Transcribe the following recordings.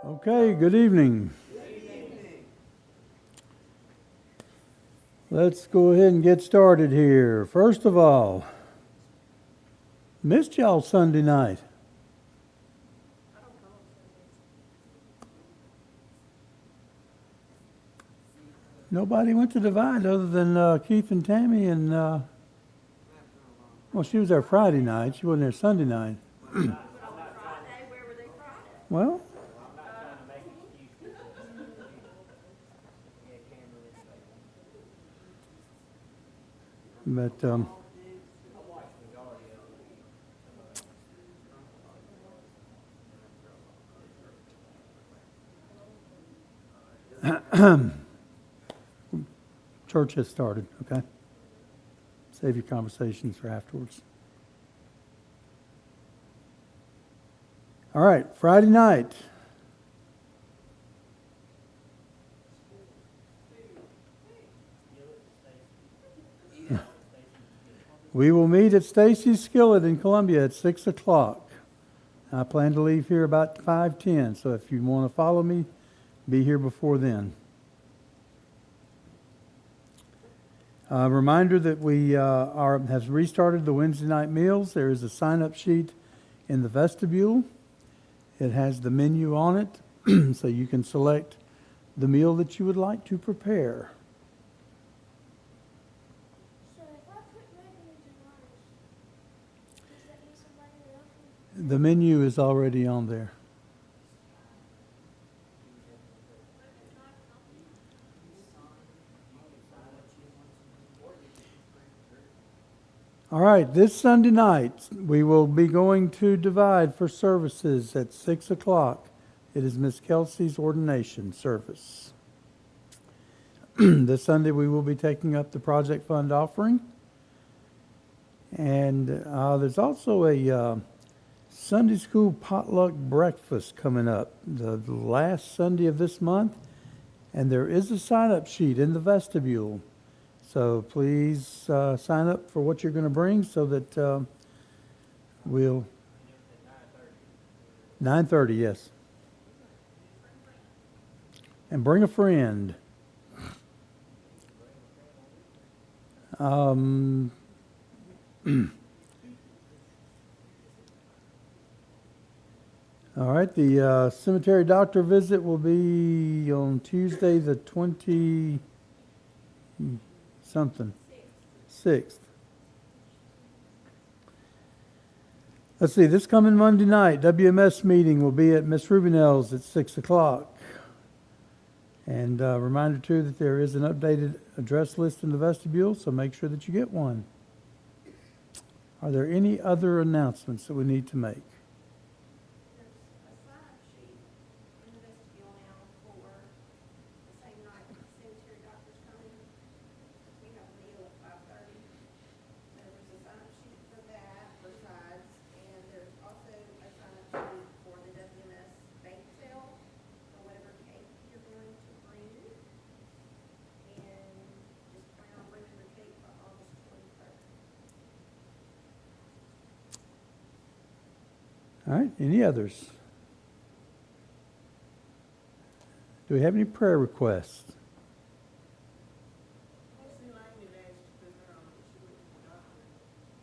Okay, good evening. Let's go ahead and get started here. First of all, missed y'all Sunday night. Nobody went to Divide other than Keith and Tammy and, well, she was there Friday night. She wasn't there Sunday night. Well, but church has started, okay? Save your conversations for afterwards. All right, Friday night. We will meet at Stacy's Skillet in Columbia at 6 o'clock. I plan to leave here about 5:10, so if you want to follow me, be here before then. Reminder that we have restarted the Wednesday night meals. There is a sign-up sheet in the vestibule. It has the menu on it, so you can select the meal that you would like to prepare. So if I put mayonnaise in rice, does that mean somebody else? The menu is already on there. All right, this Sunday night, we will be going to Divide for services at 6 o'clock. It is Miss Kelsey's ordination service. This Sunday, we will be taking up the Project Fund offering. And there's also a Sunday school potluck breakfast coming up the last Sunday of this month. And there is a sign-up sheet in the vestibule. So please sign up for what you're going to bring so that we'll... 9:30, yes. And bring a friend. All right, the cemetery doctor visit will be on Tuesday the 20 something, 6th. Let's see, this coming Monday night, WMS meeting will be at Miss Rubinell's at 6 o'clock. And reminder too that there is an updated address list in the vestibule, so make sure that you get one. Are there any other announcements that we need to make? There's a sign-up sheet in the vestibule now for the same night the cemetery doctor's coming. We have a meal at 5:30. There's a sign-up sheet for that, for sides, and there's also a sign-up sheet for the WMS bake sale, for whatever cake you're going to bring. And just plan on bringing the cake by August 23rd. All right, any others? Do we have any prayer requests? Mostly Langley asked to put her on the shore with the doctor.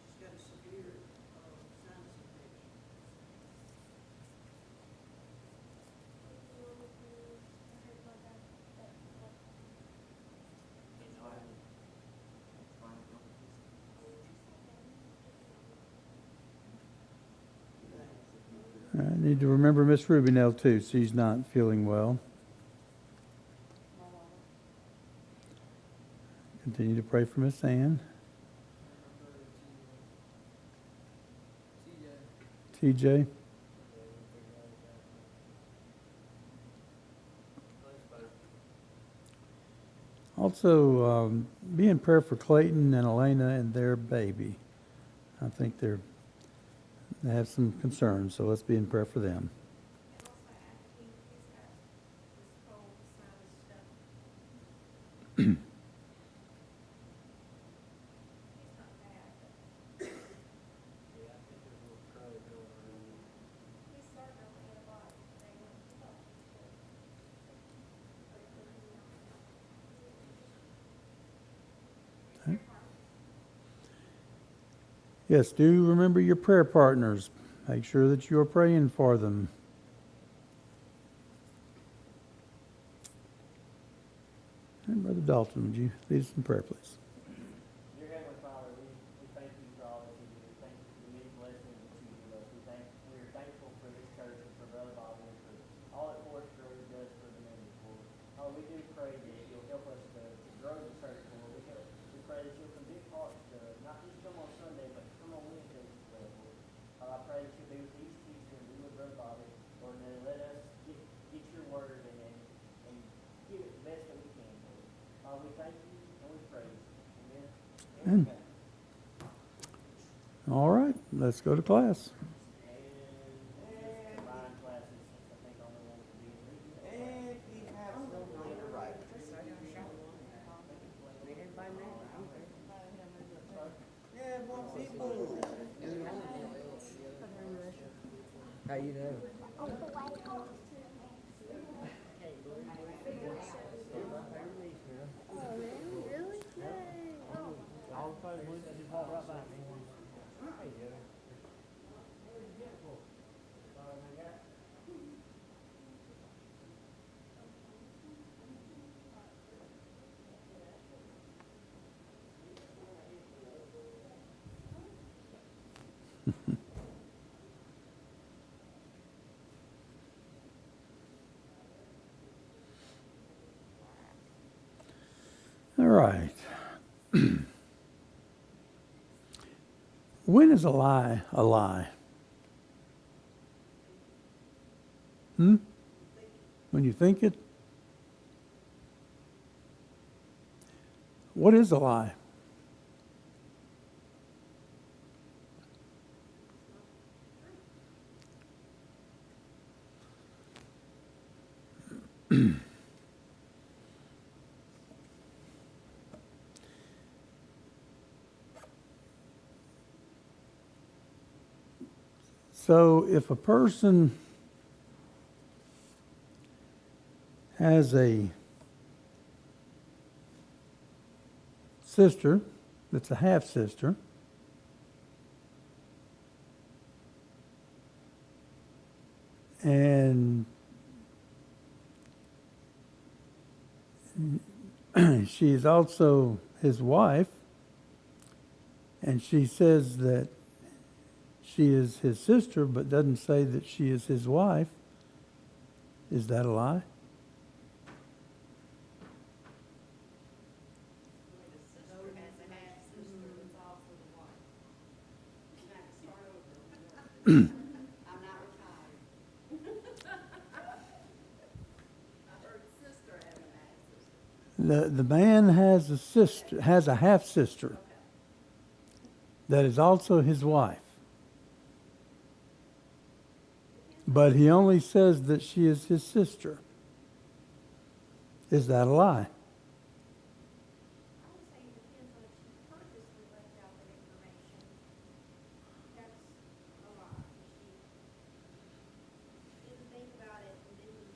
She's got a severe sinus infection. I need to remember Miss Rubinell too. She's not feeling well. Continue to pray for Miss Ann. TJ. Also, be in prayer for Clayton and Elena and their baby. I think they have some concerns, so let's be in prayer for them. Also, Ashley, he's got this cold sinus stuff. He's not bad, but he's starting on antibiotics. They went to the doctor. Yes, do remember your prayer partners. Make sure that you are praying for them. And Brother Dalton, would you lead us in prayer, please? Dear Heavenly Father, we thank you for all that you do. Thank you for the many blessings that you give us. We are thankful for this church and for Brother Bobby and for all that Forest Grove does for the members, Lord. We do pray that you'll help us to grow the church, Lord. We pray that you'll convict hearts to not just come on Sunday, but come on Wednesdays as well, Lord. I pray that you'll be with each teacher and be with Brother Bobby, Lord, and let us get your word and give it the best that we can, Lord. We thank you and we praise you. Amen. Amen. All right, let's go to class. And Ryan classes, since I think I'm the one to be in reading. And we have some on the right. Yeah, more people. How you doing? Oh, really? All the folks just walk right by me. Hey, Joey. All right. When is a lie a lie? When you think it? What is a lie? So if a person has a sister that's a half sister, and she's also his wife, and she says that she is his sister, but doesn't say that she is his wife, is that a lie? I'm not retired. I heard sister and an sister. The man has a sister, has a half sister that is also his wife. But he only says that she is his sister. Is that a lie? I would say it depends on if she purposely left out that information. That's a lie. If she didn't think about it and didn't,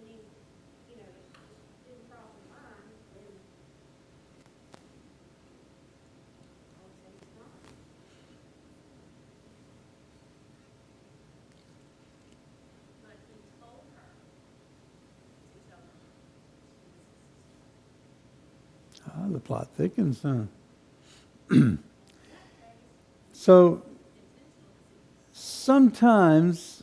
you know, just didn't cross her mind, then I would say it's not. But he told her to tell her she was his sister. The plot thickens, huh? So sometimes,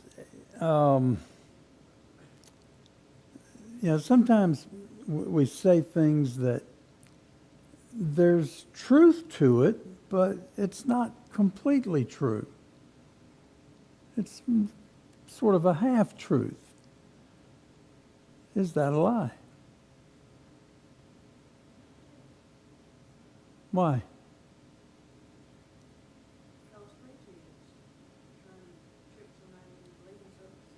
sometimes we say things that there's truth to it, but it's not completely true. It's sort of a half truth. Is that a lie? Why? Because preaching is trying to trick somebody into believing something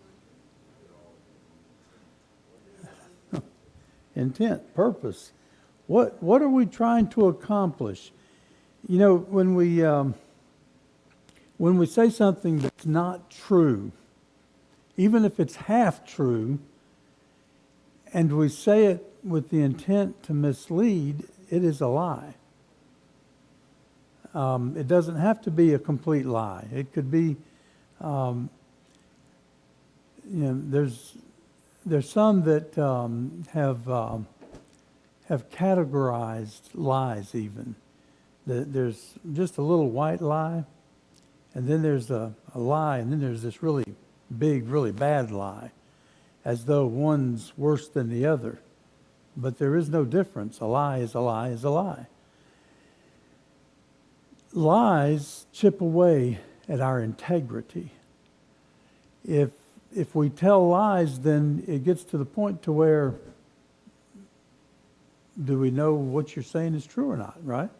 that's not true. Intent, purpose. What are we trying to accomplish? You know, when we say something that's not true, even if it's half true, and we say it with the intent to mislead, it is a lie. It doesn't have to be a complete lie. It could be, there's some that have categorized lies even. There's just a little white lie, and then there's a lie, and then there's this really big, really bad lie, as though one's worse than the other. But there is no difference. A lie is a lie is a lie. Lies chip away at our integrity. If we tell lies, then it gets to the point to where, do we know what you're saying is true or not, right?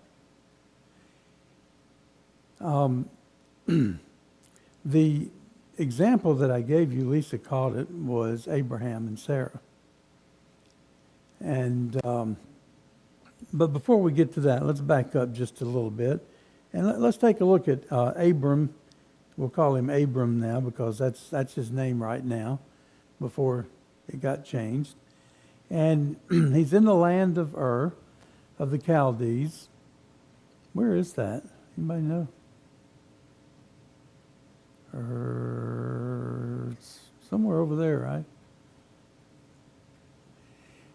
The example that I gave you, Lisa called it, was Abraham and Sarah. And but before we get to that, let's back up just a little bit, and let's take a look at Abram. We'll call him Abram now because that's his name right now, before it got changed. And he's in the land of Ur, of the Chaldees. Where is that? Anybody know? It's somewhere over there, right?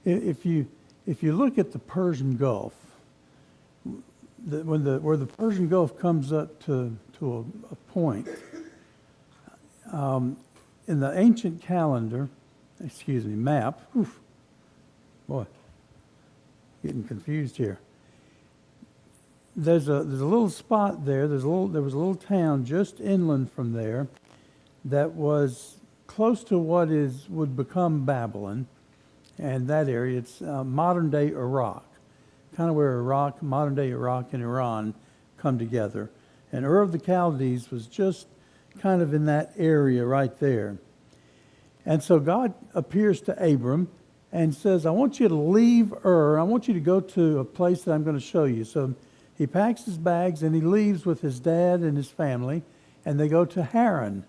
If you look at the Persian Gulf, where the Persian Gulf comes up to a point, in the ancient calendar, map. Oof, boy, getting confused here. There's a little spot there. There was a little town just inland from there that was close to what would become Babylon, and that area. It's modern day Iraq, kind of where modern day Iraq and Iran come together. And Ur of the Chaldees was just kind of in that area right there. And so God appears to Abram and says, I want you to leave Ur. I want you to go to a place that I'm going to show you. So he packs his bags and he leaves with his dad and his family, and they go to Haran.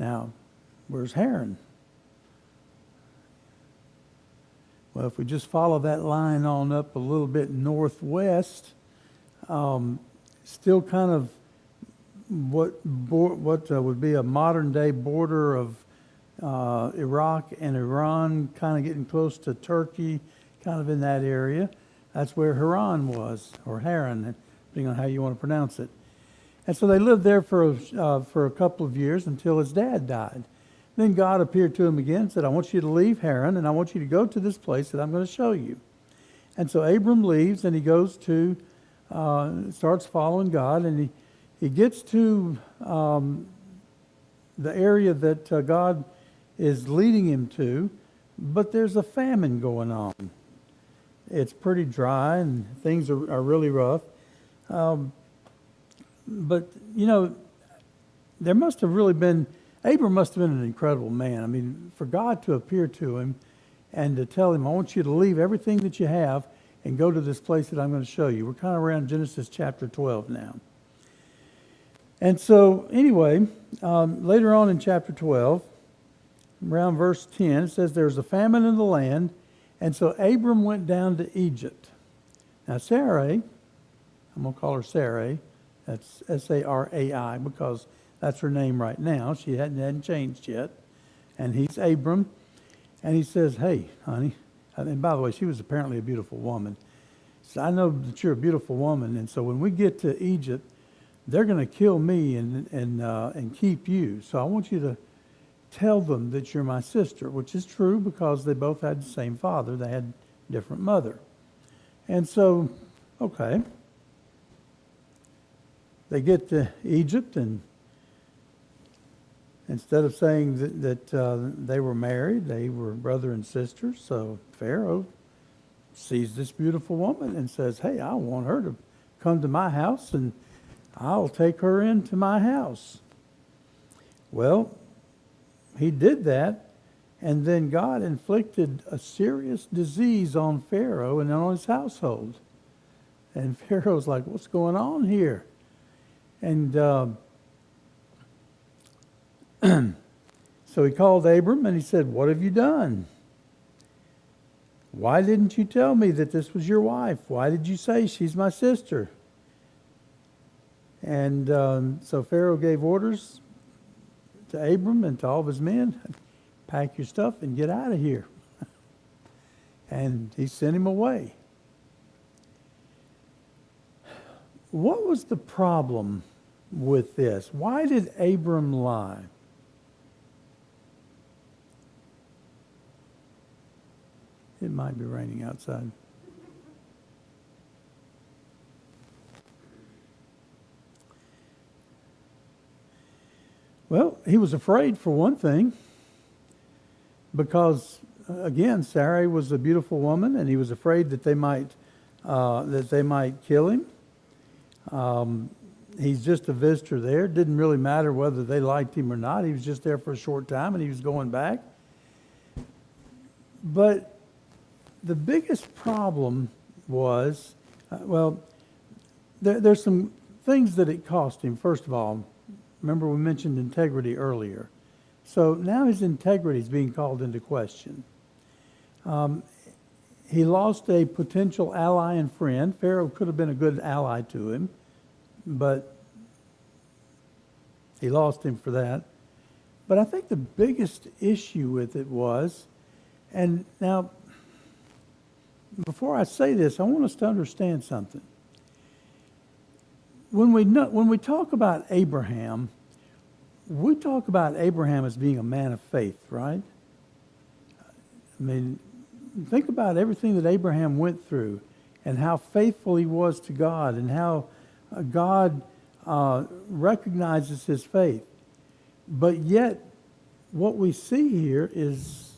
Now, where's Haran? Well, if we just follow that line on up a little bit northwest, still kind of what would be a modern day border of Iraq and Iran, kind of getting close to Turkey, kind of in that area. That's where Haran was, or Haran, depending on how you want to pronounce it. And so they lived there for a couple of years until his dad died. Then God appeared to him again and said, I want you to leave Haran, and I want you to go to this place that I'm going to show you. And so Abram leaves, and he goes to, starts following God, and he gets to the area that God is leading him to, but there's a famine going on. It's pretty dry, and things are really rough. But, there must have really been, Abram must have been an incredible man. I mean, for God to appear to him and to tell him, I want you to leave everything that you have and go to this place that I'm going to show you. We're kind of around Genesis chapter 12 now. And so, anyway, later on in chapter 12, around verse 10, it says, there's a famine in the land, and so Abram went down to Egypt. Now, Sarai, I'm going to call her Sarai, that's Sarai, because that's her name right now. She hadn't changed yet. And he's Abram. And he says, hey, honey. And by the way, she was apparently a beautiful woman. So I know that you're a beautiful woman. And so when we get to Egypt, they're going to kill me and keep you. So I want you to tell them that you're my sister, which is true because they both had the same father. They had a different mother. And so, okay. They get to Egypt, and instead of saying that they were married, they were brother and sister. So Pharaoh sees this beautiful woman and says, hey, I want her to come to my house, and I'll take her into my house. Well, he did that, and then God inflicted a serious disease on Pharaoh and on his household. And Pharaoh's like, what's going on here? And so he called Abram and he said, what have you done? Why didn't you tell me that this was your wife? Why did you say she's my sister? And so Pharaoh gave orders to Abram and to all of his men, pack your stuff and get out of here. And he sent him away. What was the problem with this? Why did Abram lie? It might be raining outside. Well, he was afraid for one thing, because again, Sarai was a beautiful woman, and he was afraid that they might kill him. He's just a visitor there. It didn't really matter whether they liked him or not. He was just there for a short time, and he was going back. But the biggest problem was, there's some things that it cost him. First of all, remember we mentioned integrity earlier. So now his integrity is being called into question. He lost a potential ally and friend. Pharaoh could have been a good ally to him, but he lost him for that. But I think the biggest issue with it was, and now, before I say this, I want us to understand something. When we talk about Abraham, we talk about Abraham as being a man of faith, right? I mean, think about everything that Abraham went through and how faithful he was to God and how God recognizes his faith. But yet, what we see here is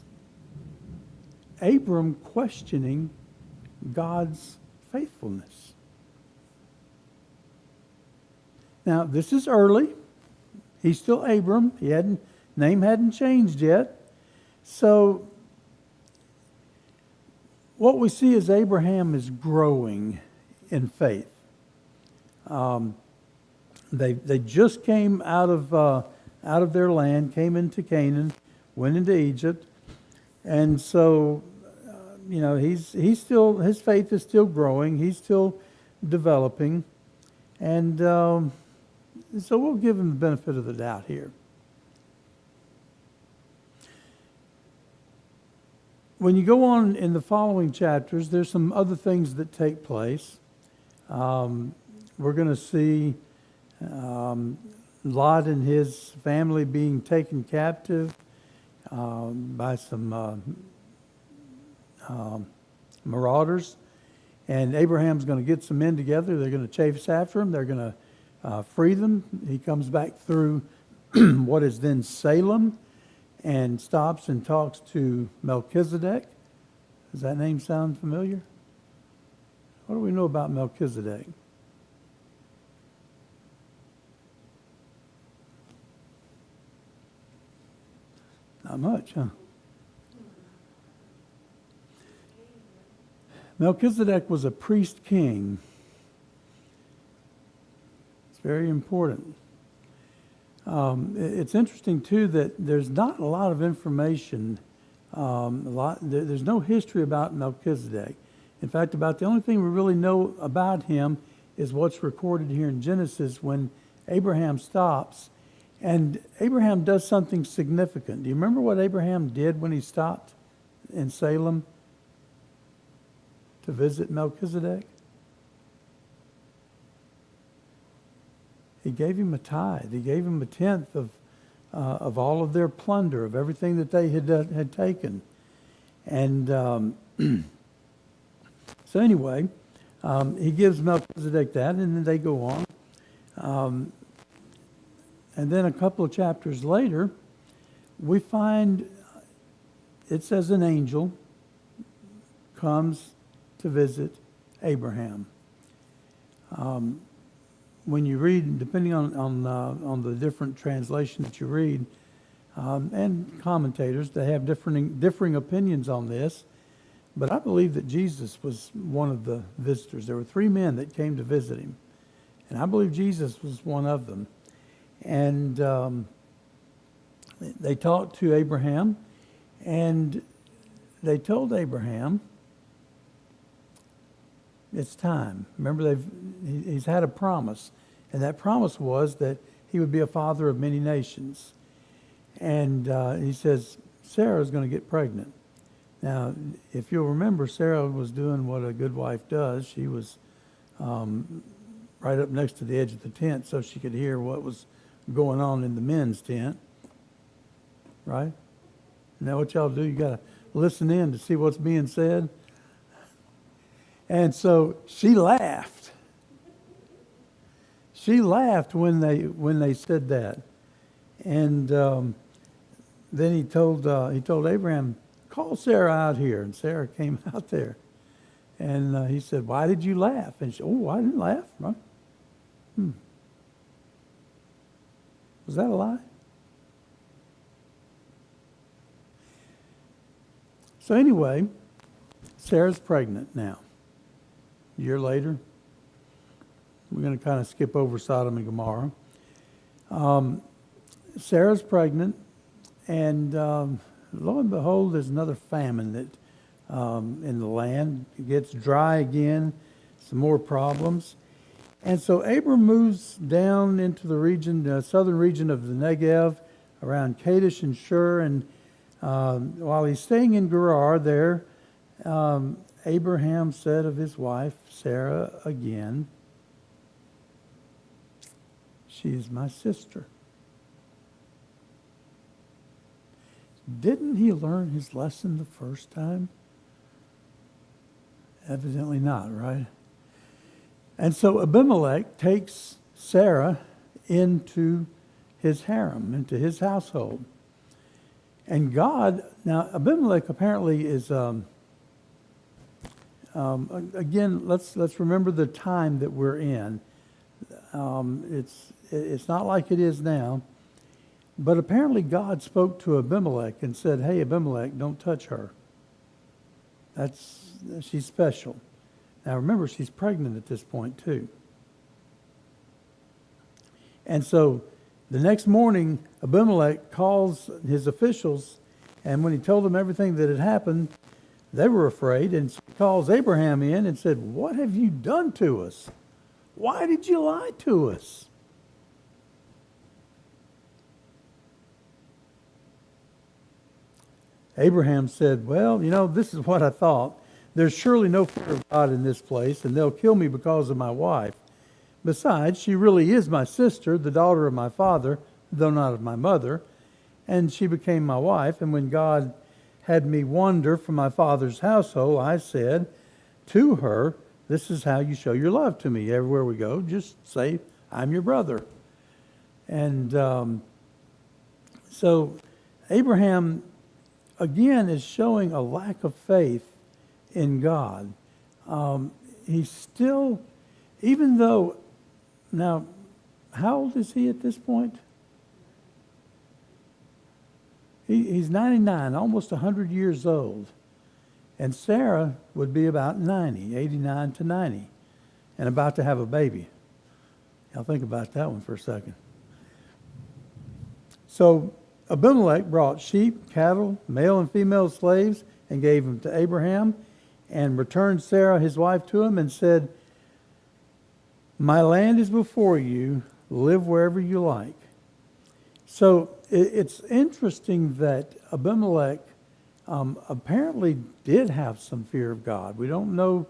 Abram questioning God's faithfulness. Now, this is early. He's still Abram. Name hadn't changed yet. So, what we see is Abraham is growing in faith. They just came out of their land, came into Canaan, went into Egypt, and so his faith is still growing. He's still developing, and so we'll give him the benefit of the doubt here. When you go on in the following chapters, there's some other things that take place. We're going to see Lot and his family being taken captive by some marauders. And Abraham's going to get some men together. They're going to chase after him. They're going to free them. He comes back through what is then Salem and stops and talks to Melchizedek. Does that name sound familiar? What do we know about Melchizedek? Not much, huh? Melchizedek was a priest king. It's very important. It's interesting, too, that there's not a lot of information. There's no history about Melchizedek. In fact, about the only thing we really know about him is what's recorded here in Genesis when Abraham stops. And Abraham does something significant. Do you remember what Abraham did when he stopped in Salem to visit Melchizedek? He gave him a tithe. He gave him a tenth of all of their plunder, of everything that they had taken. And so anyway, he gives Melchizedek that, and then they go on. And then a couple of chapters later, we find it says an angel comes to visit Abraham. When you read, depending on the different translation that you read, and commentators, they have differing opinions on this. But I believe that Jesus was one of the visitors. There were 3 men that came to visit him, and I believe Jesus was one of them. And they talked to Abraham, and they told Abraham, it's time. Remember, he's had a promise. And that promise was that he would be a father of many nations. And he says, Sarah's going to get pregnant. Now, if you'll remember, Sarah was doing what a good wife does. She was right up next to the edge of the tent so she could hear what was going on in the men's tent. Right? Isn't that what y'all do? You got to listen in to see what's being said. And so she laughed. She laughed when they said that. And then he told Abraham, call Sarah out here. And Sarah came out there. And he said, why did you laugh? And she said, oh, I didn't laugh. Huh? Was that a lie? So anyway, Sarah's pregnant now. A year later, we're going to kind of skip over Sodom and Gomorrah. Sarah's pregnant, and lo and behold, there's another famine that in the land. It gets dry again, some more problems. And so Abram moves down into the region, the southern region of the Negev, around Kadesh and Shur, and while he's staying in Gerar there, Abraham said of his wife, Sarah, again, she is my sister. Didn't he learn his lesson the first time? Evidently not, right? And so Abimelech takes Sarah into his harem, into his household. And God, now Abimelech apparently is, again, let's remember the time that we're in. It's not like it is now, but apparently God spoke to Abimelech and said, hey, Abimelech, don't touch her. She's special. Now remember, she's pregnant at this point too. And so the next morning, Abimelech calls his officials, and when he told them everything that had happened, they were afraid, and so he calls Abraham in and said, what have you done to us? Why did you lie to us? Abraham said, well, this is what I thought. There's surely no fear of God in this place, and they'll kill me because of my wife. Besides, she really is my sister, the daughter of my father, though not of my mother, and she became my wife. And when God had me wander from my father's household, I said to her, this is how you show your love to me. Everywhere we go, just say, I'm your brother. And so Abraham, again, is showing a lack of faith in God. He's still, even though, now, how old is he at this point? He's 99, almost 100 years old. And Sarah would be about 90, 89 to 90, and about to have a baby. I'll think about that one for a second. So Abimelech brought sheep, cattle, male and female slaves, and gave them to Abraham, and returned Sarah, his wife, to him, and said, my land is before you, live wherever you like. So it's interesting that Abimelech apparently did have some fear of God. We don't know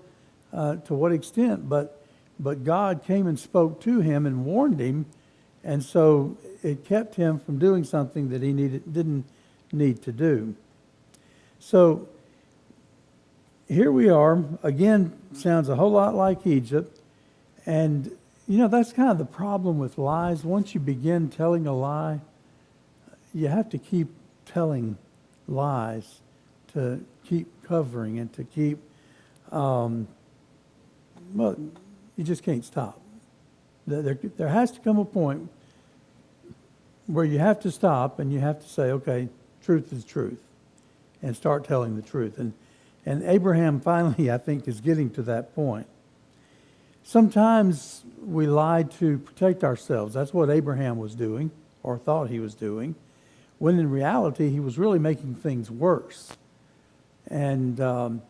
to what extent, but God came and spoke to him and warned him, and so it kept him from doing something that he didn't need to do. So here we are, again, sounds a whole lot like Egypt. And, that's kind of the problem with lies. Once you begin telling a lie, you have to keep telling lies, to keep covering and to keep, you just can't stop. There has to come a point where you have to stop and you have to say, okay, truth is truth, and start telling the truth. And Abraham finally, I think, is getting to that point. Sometimes we lie to protect ourselves. That's what Abraham was doing, or thought he was doing, when in reality he was really making things worse. And, a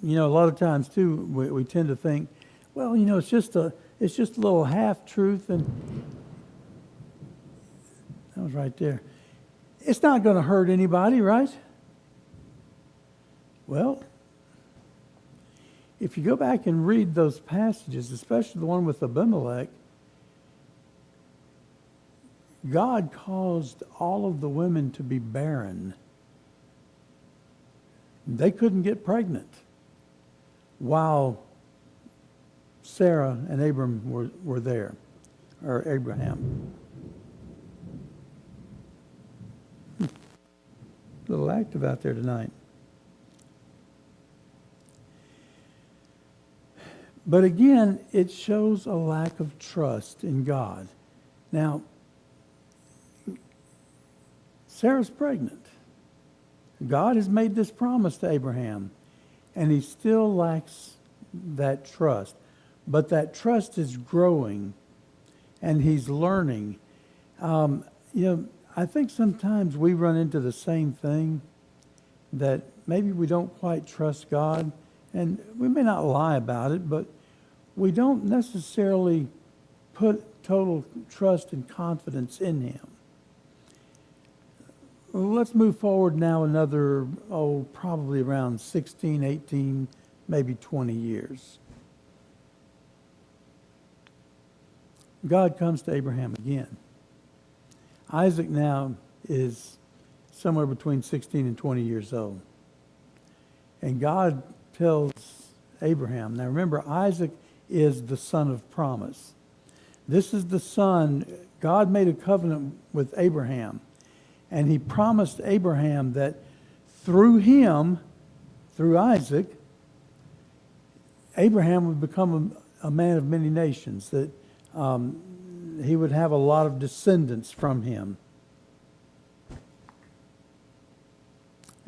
lot of times too, we tend to think, well, it's just it's just a little half-truth, and that was right there. It's not going to hurt anybody, right? Well, if you go back and read those passages, especially the one with Abimelech, God caused all of the women to be barren. They couldn't get pregnant while Sarah and Abram were there, or Abraham. A little active out there tonight. But again, it shows a lack of trust in God. Now, Sarah's pregnant. God has made this promise to Abraham, and he still lacks that trust. But that trust is growing, and he's learning. I think sometimes we run into the same thing, that maybe we don't quite trust God, and we may not lie about it, but we don't necessarily put total trust and confidence in him. Let's move forward now another, probably around 16, 18, maybe 20 years. God comes to Abraham again. Isaac now is somewhere between 16 and 20 years old. And God tells Abraham, now remember, Isaac is the son of promise. This is the son, God made a covenant with Abraham. And he promised Abraham that through him, through Isaac, Abraham would become a man of many nations, that he would have a lot of descendants from him.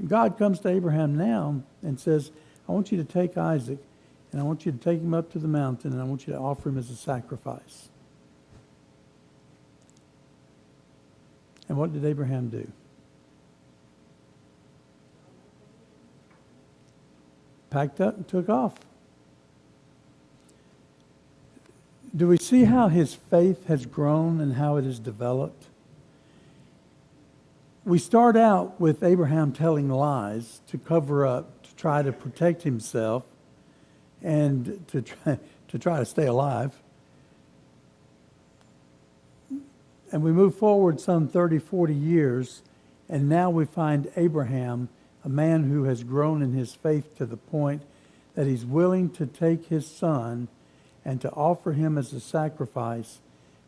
God comes to Abraham now and says, I want you to take Isaac, and I want you to take him up to the mountain, and I want you to offer him as a sacrifice. And what did Abraham do? Packed up and took off. Do we see how his faith has grown and how it has developed? We start out with Abraham telling lies to cover up, to try to protect himself, and to try to stay alive. And we move forward some 30, 40 years, and now we find Abraham, a man who has grown in his faith to the point that he's willing to take his son and to offer him as a sacrifice,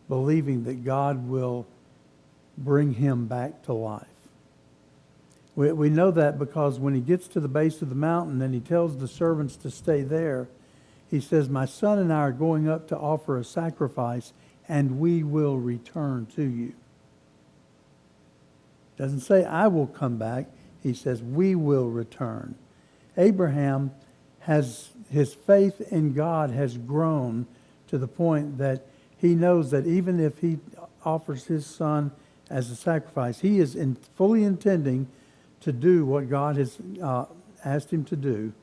believing that God will bring him back to life. We know that because when he gets to the base of the mountain and he tells the servants to stay there, he says, my son and I are going up to offer a sacrifice, and we will return to you. Doesn't say I will come back. He says we will return. Abraham has, his faith in God has grown to the point that he knows that even if he offers his son as a sacrifice, he is fully intending to do what God has asked him to do.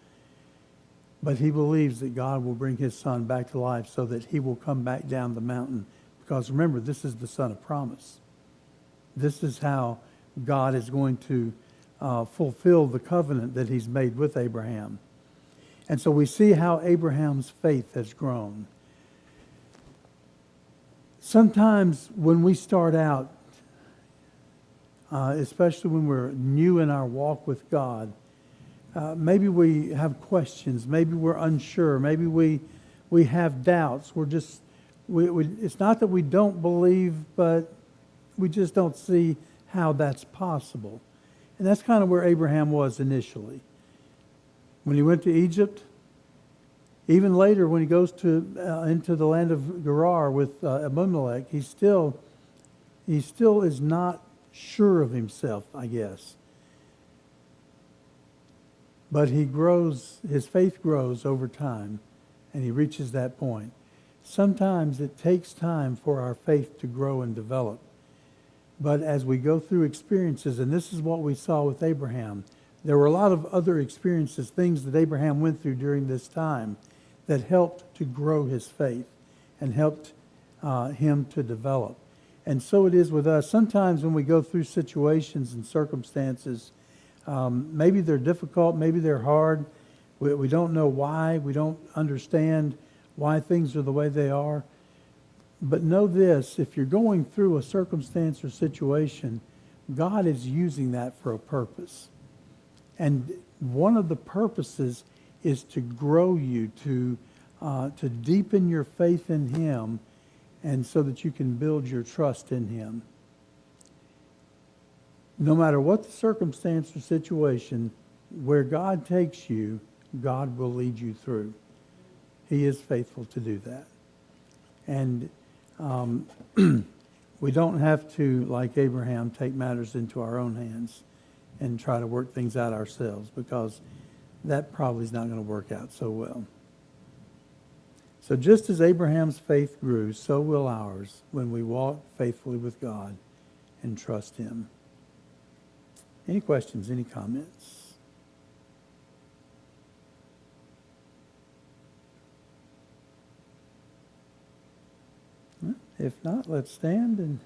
But he believes that God will bring his son back to life so that he will come back down the mountain. Because remember, this is the son of promise. This is how God is going to fulfill the covenant that he's made with Abraham. And so we see how Abraham's faith has grown. Sometimes when we start out, especially when we're new in our walk with God, maybe we have questions, maybe we're unsure, maybe we have doubts. We're just, it's not that we don't believe, but we just don't see how that's possible. And that's kind of where Abraham was initially. When he went to Egypt, even later when he goes to into the land of Gerar with Abimelech, he still is not sure of himself, I guess. But he grows, his faith grows over time, and he reaches that point. Sometimes it takes time for our faith to grow and develop. But as we go through experiences, and this is what we saw with Abraham, there were a lot of other experiences, things that Abraham went through during this time that helped to grow his faith. and helped him to develop. And so it is with us. Sometimes when we go through situations and circumstances, maybe they're difficult, maybe they're hard. We don't know why. We don't understand why things are the way they are. But know this, if you're going through a circumstance or situation, God is using that for a purpose. And one of the purposes is to grow you, to deepen your faith in Him, and so that you can build your trust in Him. No matter what the circumstance or situation, where God takes you, God will lead you through. He is faithful to do that. And we don't have to, like Abraham, take matters into our own hands and try to work things out ourselves, because that probably is not going to work out so well. So just as Abraham's faith grew, so will ours when we walk faithfully with God and trust Him. Any questions, any comments? If not, let's stand. And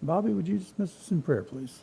Bobby, would you dismiss us in prayer, please?